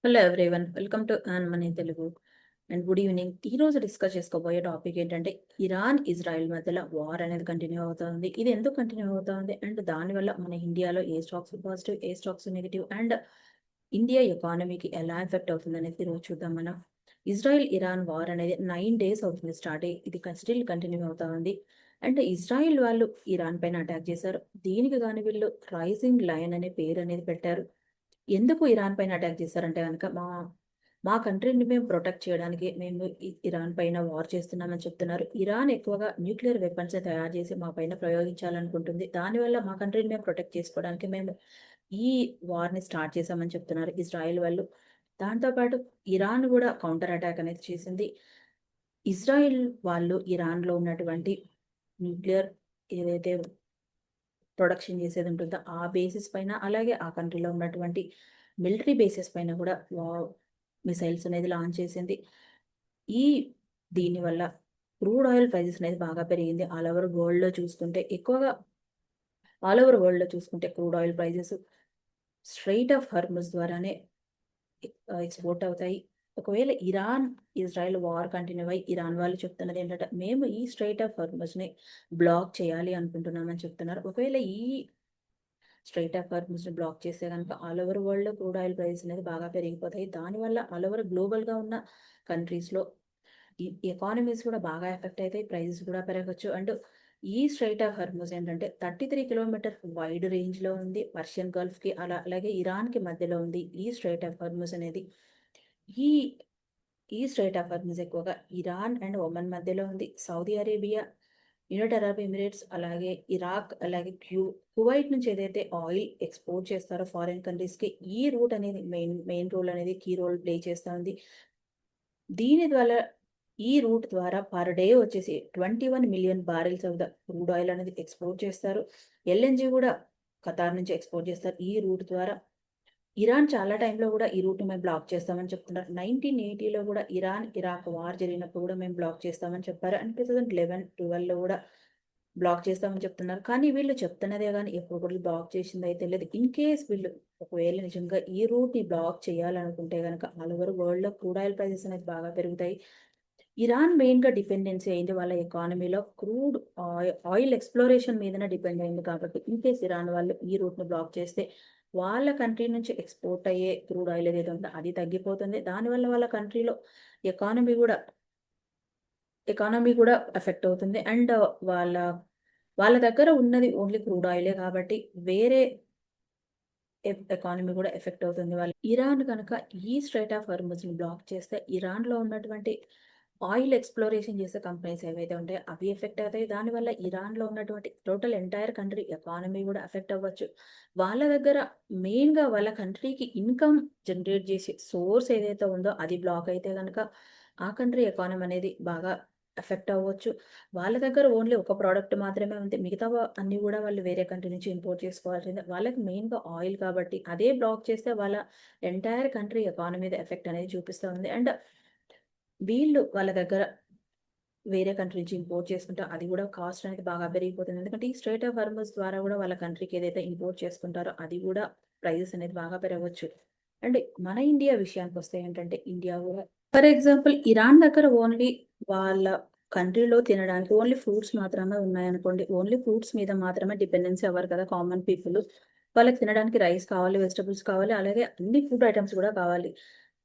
Hello everyone, welcome to on money Telugu and good evening. ఈ రోజు discuss చేసుకోబోయే topic ఏంటంటే ఇరాన్ ఇజ్రాయెల్ మధ్యలో వార్ అనేది కంటిన్యూ అవుతుంది. ఇది ఎందుకు కంటిన్యూ అవుతుంది అండ్ దానివల్ల మన ఇండియాలో ఏ స్టాక్స్ పాజిటివ్, ఏ స్టాక్స్ నెగిటివ్ అండ్ ఇండియా ఎకానమీకి ఎలా ఎఫెక్ట్ అవుతుంది అనేది ఈరోజు చూద్దాం. మనం ఇజ్రాయెల్ ఇరాన్ వార్ అనేది 9 days అవుతుంది స్టార్ట్ అయ్యి, ఇది స్టిల్ కంటిన్యూ అవుతా ఉంది. అండ్ ఇజ్రాయెల్ వాళ్ళు ఇరాన్ పైన అటాక్ చేశారు. దీనికి గాని వీళ్ళు రైజింగ్ లయన్ అనే పేరు అనేది పెట్టారు. ఎందుకు ఇరాన్ పైన అటాక్ చేశారంటే కనుక మా కంట్రీని మేము ప్రొటెక్ట్ చేయడానికి మేము ఇరాన్ పైన వార్ చేస్తున్నామని చెప్తున్నారు. ఇరాన్ ఎక్కువగా న్యూక్లియర్ వెపన్స్ తయారు చేసి మా పైన ప్రయోగించాలనుకుంటుంది. దానివల్ల మా కంట్రీని మేము ప్రొటెక్ట్ చేసుకోవడానికి మేము ఈ వార్ని స్టార్ట్ చేశామని చెప్తున్నారు ఇజ్రాయెల్ వాళ్ళు. దాంతోపాటు ఇరాన్ కూడా కౌంటర్ అటాక్ అనేది చేసింది. ఇజ్రాయెల్ వాళ్ళు ఇరాన్లో ఉన్నటువంటి న్యూక్లియర్ ఏదైతే ప్రొడక్షన్ చేసేది ఉంటుందో ఆ బేసిస్ పైన, అలాగే ఆ కంట్రీలో ఉన్నటువంటి మిలిటరీ బేసిస్ పైన కూడా మిసైల్స్ అనేది లాంచ్ చేసింది. ఈ దీనివల్ల క్రూడ్ ఆయిల్ ప్రైజెస్ అనేది బాగా పెరిగింది. ఆల్ ఓవర్ వరల్డ్లో చూసుకుంటే crude oil prices strait of Hormuz ద్వారానే ఎక్స్పోర్ట్ అవుతాయి. ఒకవేళ ఇరాన్ ఇజ్రాయెల్ వార్ కంటిన్యూ అయ్యి ఇరాన్ వాళ్ళు చెప్తున్నది ఏంటంటే మేము ఈ స్ట్రైట్ ఆఫ్ హర్ముజ్ని బ్లాక్ చేయాలి అనుకుంటున్నామని చెప్తున్నారు. ఒకవేళ ఈ స్ట్రైట్ ఆఫ్ హార్మోన్స్ని బ్లాక్ చేస్తే కనుక ఆల్ ఓవర్ వరల్డ్లో క్రూడ్ ఆయిల్ ప్రైస్ అనేది బాగా పెరిగిపోతాయి. దానివల్ల ఆల్ ఓవర్ గ్లోబల్గా ఉన్న కంట్రీస్లో ఈ ఎకానమీస్ కూడా బాగా ఎఫెక్ట్ అవుతాయి, ప్రైజెస్ కూడా పెరగచ్చు. అండ్ ఈ స్ట్రైట్ ఆఫ్ హార్మోన్స్ ఏంటంటే 33 కిలోమీటర్ వైడ్ రేంజ్లో ఉంది. పర్షియన్ గల్ఫ్కి అలాగే ఇరాన్కి మధ్యలో ఉంది ఈ స్ట్రైట్ ఆఫ్ హార్మోన్స్ అనేది. ఈ ఈ స్ట్రైట్ ఆఫ్ హార్మోన్స్ ఎక్కువగా ఇరాన్ అండ్ ఒమన్ మధ్యలో ఉంది. Saudi Arabia, United Arab Emirates, అలాగే ఇరాక్, అలాగే కువైట్ నుంచి ఏదైతే ఆయిల్ ఎక్స్పోర్ట్ చేస్తారో ఫారిన్ కంట్రీస్కి, ఈ రూట్ అనేది మెయిన్ రోల్ అనేది కీ రోల్ ప్లే చేస్తూ ఉంది. దీని ద్వారా ఈ రూట్ ద్వారా పర్ డే వచ్చేసి 21 million barrels of the crude oil అనేది ఎక్స్పోర్ట్ చేస్తారు. ఎల్ఎన్జి కూడా ఖతార్ నుంచి ఎక్స్పోర్ట్ చేస్తారు ఈ రూట్ ద్వారా. ఇరాన్ చాలా టైంలో కూడా ఈ రూట్ని మేము బ్లాక్ చేస్తామని చెప్తున్నారు. 1980లో కూడా ఇరాన్ ఇరాక్ వార్ జరిగినప్పుడు కూడా మేము బ్లాక్ చేస్తామని చెప్పారు. అండ్ 2011-12లో కూడా బ్లాక్ చేస్తామని చెప్తున్నారు. కానీ వీళ్ళు చెప్తున్నదే కానీ ఎప్పుడు కూడా బ్లాక్ చేసింది అయితే లేదు. ఇన్ కేస్ వీళ్ళు ఒకవేళ నిజంగా ఈ రూట్ని బ్లాక్ చేయాలనుకుంటే కనుక ఆల్ ఓవర్ వరల్డ్లో క్రూడ్ ఆయిల్ ప్రైసెస్ అనేది బాగా పెరుగుతాయి. ఇరాన్ మెయిన్గా డిపెండెన్సీ అయింది వాళ్ళ ఎకానమీలో క్రూడ్ ఆయిల్ ఎక్స్ప్లోరేషన్ మీదనే డిపెండ్ అయింది. కాబట్టి ఇన్ కేస్ ఇరాన్ వాళ్ళు ఈ రూట్ని బ్లాక్ చేస్తే వాళ్ళ కంట్రీ నుంచి ఎక్స్పోర్ట్ అయ్యే క్రూడ్ ఆయిల్ ఏదైతే ఉందో అది తగ్గిపోతుంది. దానివల్ల వాళ్ళ కంట్రీలో ఎకానమీ కూడా ఎకానమీ కూడా ఎఫెక్ట్ అవుతుంది. అండ్ వాళ్ళ వాళ్ళ దగ్గర ఉన్నది ఓన్లీ క్రూడ్ ఆయిలే కాబట్టి వేరే ఎకానమీ కూడా ఎఫెక్ట్ అవుతుంది. వాళ్ళు ఇరాన్ కనుక ఈ స్ట్రైట్ ఆఫ్ హార్మూజ్ని బ్లాక్ చేస్తే ఇరాన్లో ఉన్నటువంటి ఆయిల్ ఎక్స్ప్లోరేషన్ చేసే కంపెనీస్ ఏవైతే ఉంటాయో అవి ఎఫెక్ట్ అవుతాయి. దానివల్ల ఇరాన్లో ఉన్నటువంటి టోటల్ ఎంటైర్ కంట్రీ ఎకానమీ కూడా ఎఫెక్ట్ అవ్వచ్చు. వాళ్ళ దగ్గర మెయిన్గా వాళ్ళ కంట్రీకి ఇన్కమ్ జనరేట్ చేసే సోర్స్ ఏదైతే ఉందో అది బ్లాక్ అయితే కనుక ఆ కంట్రీ ఎకానమీ అనేది బాగా ఎఫెక్ట్ అవ్వచ్చు. వాళ్ళ దగ్గర ఓన్లీ ఒక ప్రోడక్ట్ మాత్రమే ఉంది, మిగతా అన్ని కూడా వాళ్ళు వేరే కంట్రీ నుంచి ఇంపోర్ట్ చేసుకోవాల్సిందే. వాళ్ళకి మెయిన్గా ఆయిల్ కాబట్టి అదే బ్లాక్ చేస్తే వాళ్ళ ఎంటైర్ కంట్రీ ఎకానమీ మీద ఎఫెక్ట్ అనేది చూపిస్తూ ఉంది. అండ్ వీళ్ళు వాళ్ళ దగ్గర వేరే కంట్రీ నుంచి ఇంపోర్ట్ చేసుకుంటే అది కూడా కాస్ట్ అనేది బాగా పెరిగిపోతుంది. ఎందుకంటే ఈ స్ట్రైట్ ఆఫ్ హార్మూజ్ ద్వారా కూడా వాళ్ళ కంట్రీకి ఏదైతే ఇంపోర్ట్ చేసుకుంటారో అది కూడా ప్రైజెస్ అనేది బాగా పెరగవచ్చు. అండ్ మన ఇండియా విషయానికి వస్తే ఏంటంటే ఇండియా కూడా ఫర్ ఎగ్జాంపుల్ ఇరాన్ దగ్గర ఓన్లీ వాళ్ళ కంట్రీలో తినడానికి ఓన్లీ ఫ్రూట్స్ మాత్రమే ఉన్నాయనుకోండి. ఓన్లీ ఫ్రూట్స్ మీద మాత్రమే డిపెండెన్సీ అవ్వరు కదా కామన్ పీపుల్. వాళ్ళకి తినడానికి రైస్ కావాలి, వెజిటబుల్స్ కావాలి, అలాగే అన్ని ఫుడ్ ఐటమ్స్ కూడా కావాలి.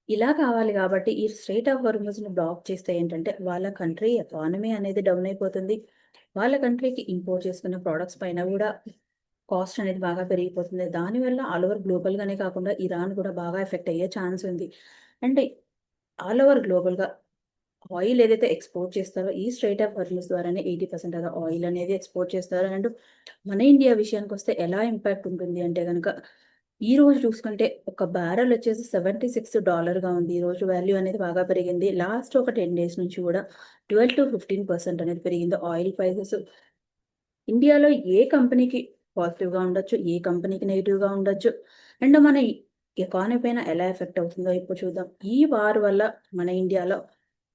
ఇలా కావాలి కాబట్టి ఈ స్ట్రైట్ ఆఫ్ హార్మూజ్ని బ్లాక్ చేస్తే ఏంటంటే వాళ్ళ కంట్రీ ఎకానమీ అనేది డౌన్ అయిపోతుంది. వాళ్ళ కంట్రీకి ఇంపోర్ట్ చేసుకున్న ప్రోడక్ట్స్ పైన కూడా కాస్ట్ అనేది బాగా పెరిగిపోతుంది. దానివల్ల ఆల్ ఓవర్ గ్లోబల్గానే కాకుండా ఇరాన్ కూడా బాగా ఎఫెక్ట్ అయ్యే ఛాన్స్ ఉంది. అంటే ఆల్ ఓవర్ గ్లోబల్గా ఆయిల్ ఏదైతే ఎక్స్పోర్ట్ చేస్తారో ఈ స్ట్రైట్ ఆఫ్ హార్మూజ్ ద్వారానే 80% ఆఫ్ ఆయిల్ అనేది ఎక్స్పోర్ట్ చేస్తారు. అండ్ మన ఇండియా విషయానికి వస్తే ఎలా ఇంపాక్ట్ ఉంటుంది అంటే కనుక ఈ రోజు చూసుకుంటే ఒక బ్యారెల్ వచ్చేసి $76గా ఉంది. ఈ రోజు వాల్యూ అనేది బాగా పెరిగింది. లాస్ట్ ఒక 10 days నుంచి కూడా 12-15% అనేది పెరిగింది ఆయిల్ ప్రైసెస్. ఇండియాలో ఏ కంపెనీకి పాజిటివ్గా ఉండొచ్చు, ఏ కంపెనీకి నెగిటివ్గా ఉండొచ్చు. అండ్ మన ఎకానమీ పైన ఎలా ఎఫెక్ట్ అవుతుందో ఇప్పుడు చూద్దాం. ఈ వార్ వల్ల మన ఇండియాలో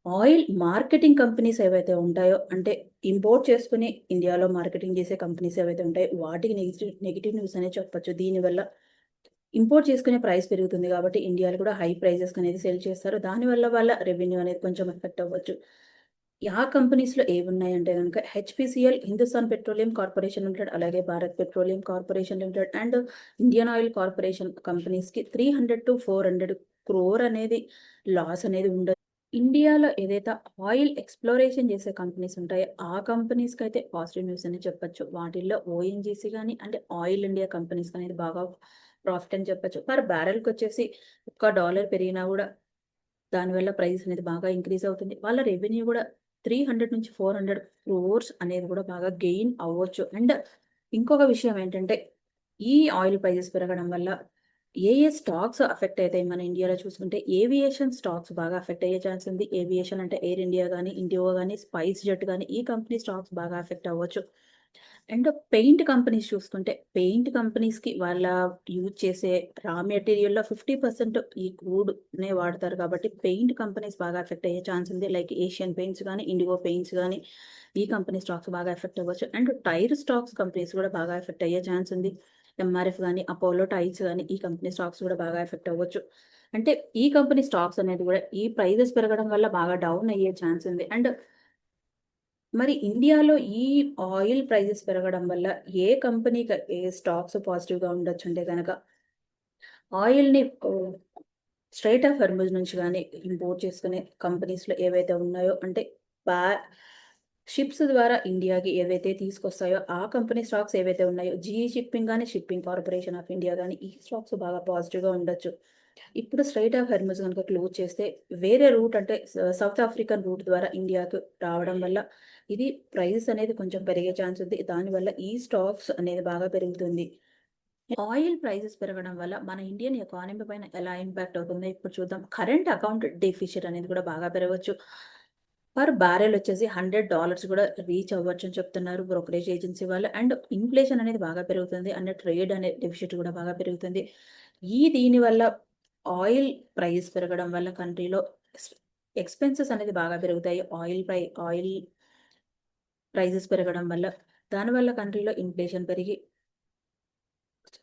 ఆయిల్ మార్కెటింగ్ కంపెనీస్ ఏవైతే ఉంటాయో, అంటే ఇంపోర్ట్ చేసుకుని ఇండియాలో మార్కెటింగ్ చేసే కంపెనీస్ ఏవైతే ఉంటాయో వాటికి నెగిటివ్ న్యూస్ అనేది చెప్పొచ్చు. దీనివల్ల ఇంపోర్ట్ చేసుకునే ప్రైస్ పెరుగుతుంది కాబట్టి ఇండియాలో కూడా హై ప్రైజెస్ అనేది సెల్ చేస్తారు. దానివల్ల వాళ్ళ రెవెన్యూ అనేది కొంచెం ఎఫెక్ట్ అవ్వచ్చు. ఆ కంపెనీస్‌లో ఏవున్నాయంటే గనుక HPCL, Hindustan petroleum corporation limited, అలాగే Bharat petroleum corporation limited and Indian oil corporation కంపెనీస్‌కి 300-400 క్రోర్ అనేది లాస్ అనేది ఉండొచ్చు. ఇండియాలో ఏదైతే ఆయిల్ ఎక్స్‌ప్లోరేషన్ చేసే కంపెనీస్ ఉంటాయో, ఆ కంపెనీస్‌కైతే పాజిటివ్ న్యూస్ అని చెప్పొచ్చు. వాటిల్లో ఓఎన్‌జీసీ గాని, అంటే ఆయిల్ ఇండియా కంపెనీస్‌కి అనేది బాగా ప్రాఫిట్ అని చెప్పొచ్చు. పర్ బ్యారెల్‌కొచ్చేసి $1 పెరిగినా గూడా దానివల్ల ప్రైస్ అనేది బాగా ఇంక్రీజ్ అవుతుంది. వాళ్ళ రెవెన్యూ గూడా 300-400 క్రోర్స్ అనేది గూడా బాగా గెయిన్ అవ్వచ్చు. అండ్ ఇంకొక విషయం ఏంటంటే, ఈ ఆయిల్ ప్రైజెస్ పెరగడం వల్ల ఏ స్టాక్స్ అఫెక్ట్ అయితాయి మన ఇండియాలో చూసుకుంటే, ఏవియేషన్ స్టాక్స్ బాగా అఫెక్ట్ అయ్యే ఛాన్స్ ఉంది. ఏవియేషన్ అంటే ఎయిర్ ఇండియా గాని, ఇండిగో గాని, స్పైస్ జెట్ గాని ఈ కంపెనీ స్టాక్స్ బాగా అఫెక్ట్ అవ్వచ్చు. అండ్ పెయింట్ కంపెనీస్ చూసుకుంటే, పెయింట్ కంపెనీస్‌కి వాళ్ళ యూజ్ చేసే రా మెటీరియల్‌లో 50% ఈ క్రూడ్‌నే వాడతారు కాబట్టి, పెయింట్ కంపెనీస్ బాగా ఎఫెక్ట్ అయ్యే ఛాన్స్ ఉంది. లైక్ ఏషియన్ పెయింట్స్ గానీ, ఇండిగో పెయింట్స్ గానీ, ఈ కంపెనీ స్టాక్స్ బాగా ఎఫెక్ట్ అవ్వచ్చు. అండ్ టైర్ స్టాక్స్ కంపెనీస్ కూడా బాగా ఎఫెక్ట్ అయ్యే ఛాన్స్ ఉంది. ఎంఆర్ఎఫ్ గానీ, అపోలో టైర్స్ గానీ, ఈ కంపెనీ స్టాక్స్ కూడా బాగా ఎఫెక్ట్ అవ్వచ్చు. అంటే ఈ కంపెనీ స్టాక్స్ అనేది కూడా ఈ ప్రైజెస్ పెరగడం వల్ల బాగా డౌన్ అయ్యే ఛాన్స్ ఉంది. అండ్ మరి ఇండియాలో ఈ ఆయిల్ ప్రైజెస్ పెరగడం వల్ల ఏ కంపెనీకి ఏ స్టాక్స్ పాజిటివ్‌గా ఉండొచ్చంటే గనక ఆయిల్‌ని స్ట్రెయిట్ ఆఫ్ హోర్ముజ్ నుంచి గాని ఇంపోర్ట్ చేసుకునే కంపెనీస్‌లో ఏవైతే ఉన్నాయో అంటే బా షిప్స్ ద్వారా ఇండియాకి ఏవైతే తీసుకొస్తాయో ఆ కంపెనీ స్టాక్స్ ఏవైతే ఉన్నాయో జీఈ షిప్పింగ్ గాని, షిప్పింగ్ కార్పొరేషన్ ఆఫ్ ఇండియా గాని ఈ స్టాక్స్ బాగా పాజిటివ్‌గా ఉండొచ్చు. ఇప్పుడు స్ట్రెయిట్ ఆఫ్ హోర్ముజ్ గనుక క్లోజ్ చేస్తే వేరే రూట్ అంటే సౌత్ ఆఫ్రికన్ రూట్ ద్వారా ఇండియాకు రావడం వల్ల ఇది ప్రైస్ అనేది కొంచెం పెరిగే ఛాన్స్ ఉంది. దానివల్ల ఈ స్టాక్స్ అనేది బాగా పెరుగుతుంది. ఆయిల్ ప్రైజెస్ పెరగడం వల్ల మన ఇండియన్ ఎకానమీ పైన ఎలా ఇంపాక్ట్ అవుతుందో ఇప్పుడు చూద్దాం. కరెంట్ అకౌంట్ డెఫిసిట్ అనేది కూడా బాగా పెరగవచ్చు. పర్ బ్యారెల్ వచ్చేసి $100 కూడా రీచ్ అవ్వచ్చు అని చెప్తున్నారు బ్రోకరేజ్ ఏజెన్సీ వాళ్ళు. అండ్ ఇన్ఫ్లేషన్ అనేది బాగా పెరుగుతుంది. అండ్ ట్రేడ్ అనే డెఫిసిట్ కూడా బాగా పెరుగుతుంది. దీనివల్ల ఆయిల్ ప్రైస్ పెరగడం వల్ల కంట్రీలో ఎక్స్‌పెన్సెస్ అనేది బాగా పెరుగుతాయి. ఆయిల్ ప్రైజెస్ పెరగడం వల్ల. దానివల్ల కంట్రీలో ఇన్ఫ్లేషన్ పెరిగి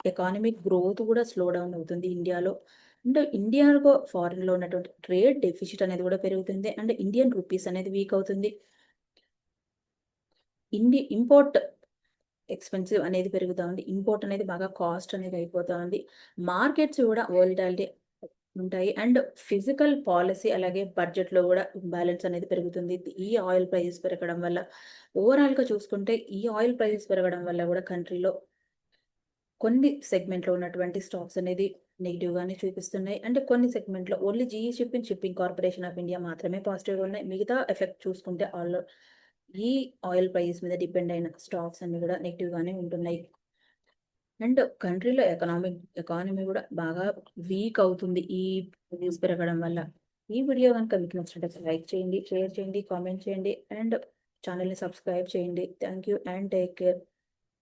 ఎకానమిక్ గ్రోత్ కూడా స్లో డౌన్ అవుతుంది ఇండియాలో. అంటే ఇండియాలో ఫారెన్‌లో ఉన్నటువంటి ట్రేడ్ డెఫిసిట్ అనేది కూడా పెరుగుతుంది. అండ్ ఇండియన్ రూపీస్ అనేది వీక్ అవుతుంది. ఇంపోర్ట్ ఎక్స్‌పెన్సివ్ అనేది పెరుగుతా ఉంది. ఇంపోర్ట్ అనేది బాగా కాస్ట్ అనేది అయిపోతా ఉంది. మార్కెట్స్ కూడా వోలటాలిటీ ఉంటాయి. అండ్ ఫిజికల్ పాలిసీ అలాగే బడ్జెట్‌లో కూడా ఇంబాలెన్స్ అనేది పెరుగుతుంది. ఈ ఆయిల్ ప్రైసెస్ పెరగడం వల్ల. ఓవరాల్‌గా చూసుకుంటే ఈ ఆయిల్ ప్రైసెస్ పెరగడం వల్ల కూడా కంట్రీలో కొన్ని సెగ్మెంట్‌లో ఉన్నటువంటి స్టాక్స్ అనేది నెగెటివ్‌గానే చూపిస్తున్నాయి. అంటే కొన్ని సెగ్మెంట్‌లో only GE shipping corporation of India మాత్రమే పాజిటివ్‌గా ఉన్నాయి. మిగతా ఎఫెక్ట్ చూసుకుంటే ఈ ఆయిల్ ప్రైస్ మీద డిపెండ్ అయిన స్టాక్స్ అన్నీ కూడా నెగెటివ్‌గానే ఉంటున్నాయి. అండ్ కంట్రీలో ఎకానమీ కూడా బాగా వీక్ అవుతుంది. ఈ న్యూస్ పెరగడం వల్ల. ఈ వీడియో గనుక మీకు నచ్చినట్లయితే లైక్ చేయండి, షేర్ చేయండి, కామెంట్ చేయండి అండ్ ఛానెల్‌ని సబ్స్క్రైబ్ చేయండి. Thank you and take care.